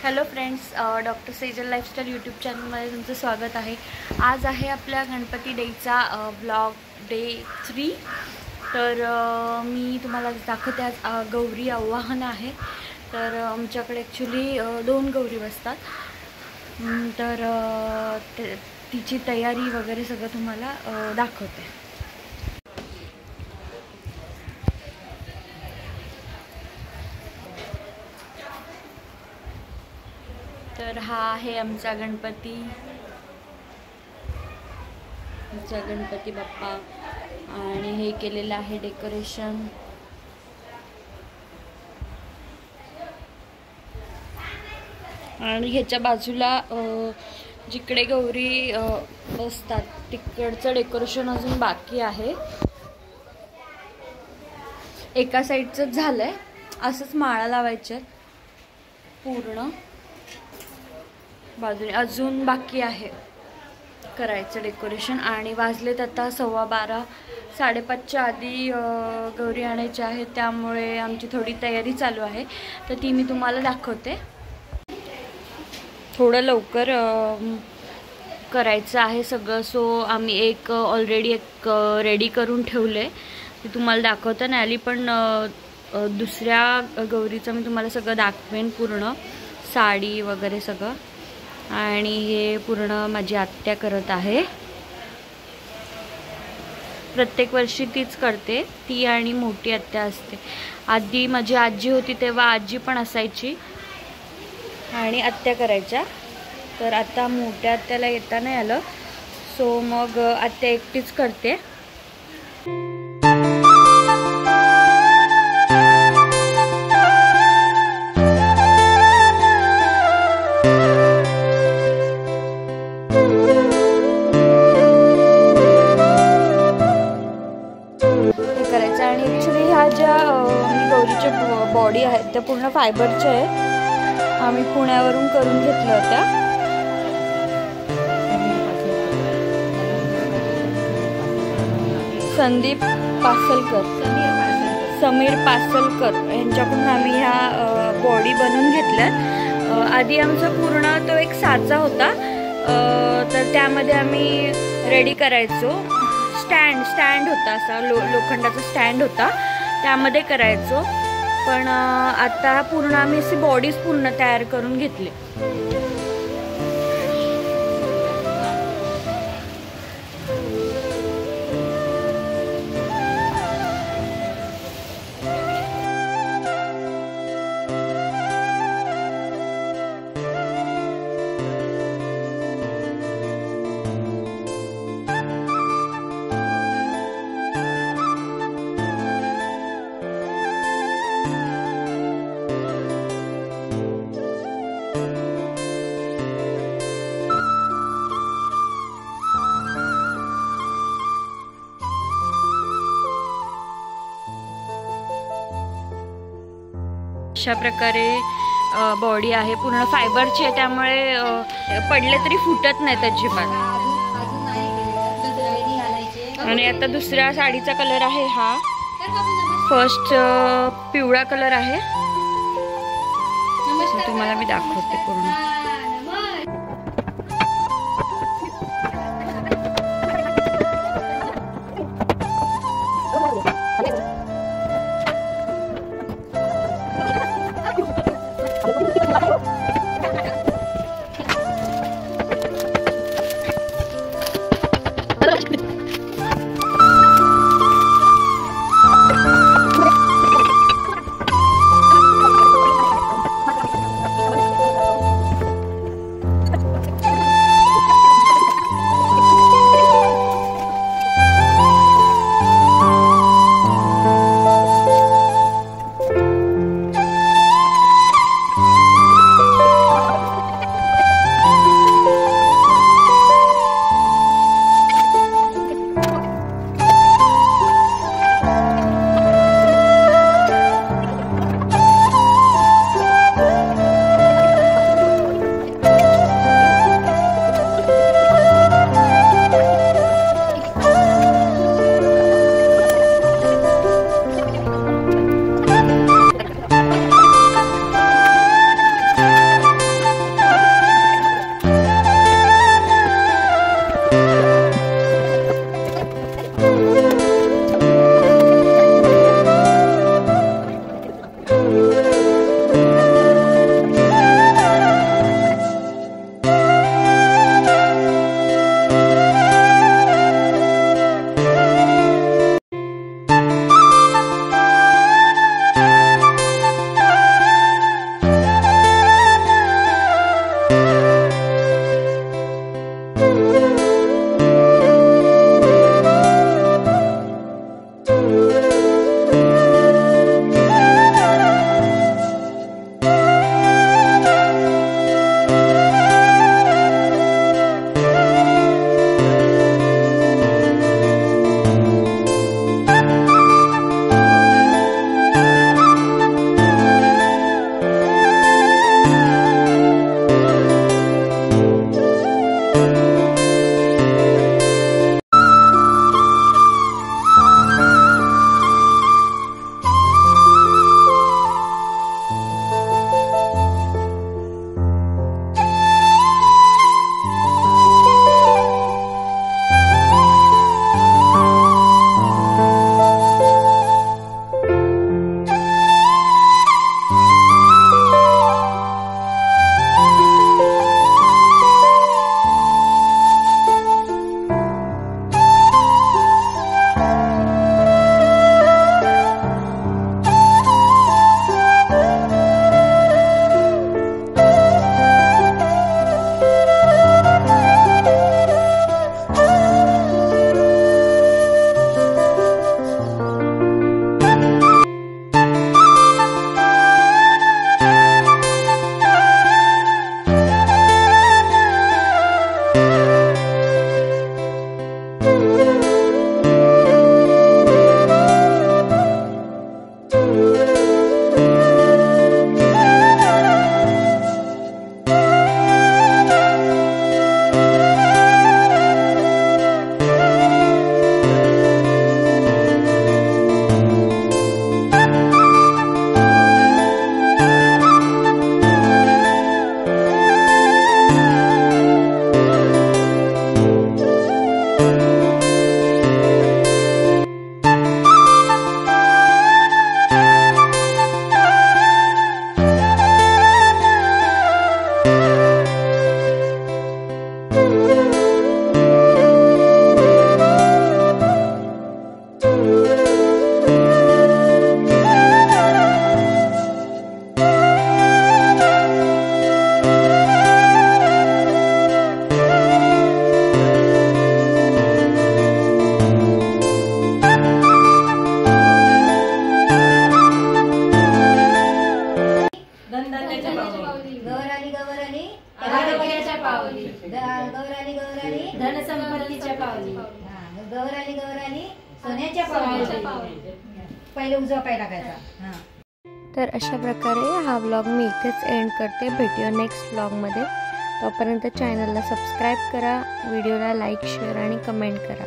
Hello friends, doctor Sejal lifestyle YouTube चॅनलमध्ये तुमचं स्वागत आहे। आज आहे आपल्या गणपती डेचा ब्लॉग डे 3। तर मी तुम्हाला दाखवते आज गौरी आवाहन आहे। तर आमच्याकडे ॲक्च्युली 2 गौरी बसतात। तर तिची तयारी वगैरे सगळं तुम्हाला दाखवते। तर हा आहे आमचा गणपती बाप्पा आणि हे केलेलं आहे डेकोरेशन। आणि ह्याच्या बाजूला जिकडे गौरी बसतात तिकडचं डेकोरेशन अजून बाकी आहे। एका साईडचं झालंय, असंच माळा लावायचे पूर्ण बाजूने, अजून बाकी आहे करायचं डेकोरेशन। आणि वाजलेत आता 12:15, 5:30च्या आधी गौरी आणायची आहे, त्यामुळे आमची थोडी तयारी चालू आहे। तर ती मी तुम्हाला दाखवते। थोडं लवकर करायचं आहे सगळं, सो आम्ही ऑलरेडी एक रेडी करून ठेवले, ती तुम्हाला दाखवता नाही आली, पण दुसऱ्या गौरीचं मी तुम्हाला सगळं दाखवेन, पूर्ण साडी वगैरे सगळं। आणि हे पूर्ण माझी आत्या करत आहे, प्रत्येक वर्षी तीच करते, ती आणि मोठी आत्या असते। आधी माझी आजी होती तेव्हा आजी पण असायची आणि आत्या करायच्या। तर आता मोठ्या आत्याला येता नाही आलं, सो मग आत्या एकटीच करते। आणि ॲक्च्युली ह्या ज्या गौरीच्या बॉडी आहेत त्या पूर्ण फायबरच्या आहेत, आम्ही पुण्यावरून करून घेतल्या होत्या। संदीप पासलकर, समीर पासलकर यांच्याकडून आम्ही ह्या बॉडी बनवून घेतल्यात। आधी आमचा पूर्ण तो एक साचा होता, तर त्यामध्ये आम्ही रेडी करायचो। स्टँड होता, असा लोखंडाचा स्टँड होता, त्यामध्ये करायचो। पण आता पूर्ण आम्ही अशी बॉडीज पूर्ण तयार करून घेतली। अशा प्रकारे बॉडी आहे, पूर्ण फायबरची आहे, त्यामुळे पडले तरी फुटत नाहीत अजिबात। आणि आता दुसऱ्या साडीचा कलर आहे हा, फर्स्ट पिवळा कलर आहे, तुम्हाला मी दाखवते पूर्ण। आली गौर आली धनसंपत्तीच्या पावली. गौर आली सोन्याच्या पावली. पहिले उजवा पाय टाकायचा. तर अशा प्रकारे हा व्लॉग मी इथेच एंड करते. भेटूया नेक्स्ट व्लॉगमध्ये. तोपर्यंत चॅनलला सबस्क्राईब करा, व्हिडिओला लाईक शेअर आणि कमेंट करा.